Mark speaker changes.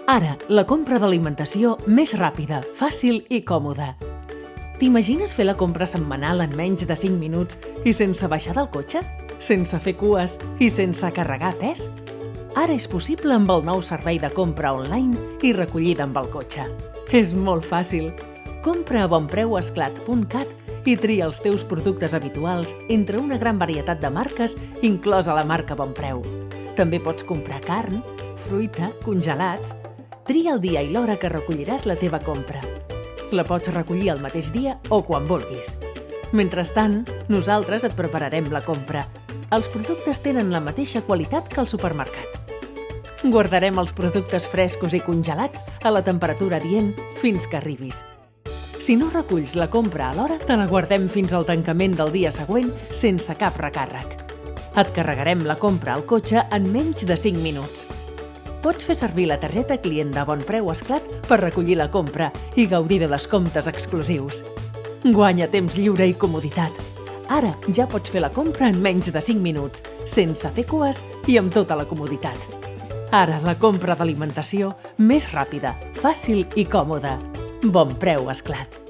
Speaker 1: Ara, la compra d'alimentació més ràpida, fàcil i còmoda. T'imagines fer la compra setmanal en menys de 5 minuts i sense baixar del cotxe? Sense fer cues i sense carregar pes? Ara és possible amb el nou servei de compra online i recollida amb el cotxe. És molt fàcil. Compra a bonpreuesclat.cat i tria els teus productes habituals entre una gran varietat de marques, inclosa la marca Bonpreu. També pots comprar carn, fruita, congelats. Tria el dia i l'hora que recolliràs la teva compra. La pots recollir el mateix dia o quan vulguis. Mentrestant, nosaltres et prepararem la compra. Els productes tenen la mateixa qualitat que al supermercat. Guardarem els productes frescos i congelats a la temperatura adient fins que arribis. Si no reculls la compra a l'hora, te la guardem fins al tancament del dia següent sense cap recàrrec. Et carregarem la compra al cotxe en menys de 5 minuts. Pots fer servir la targeta client de Bonpreu Esclat per recollir la compra i gaudir de descomptes exclusius. Guanya temps lliure i comoditat. Ara ja pots fer la compra en menys de 5 minuts, sense fer cues i amb tota la comoditat. Ara la compra d'alimentació més ràpida, fàcil i còmoda. Bonpreu Esclat.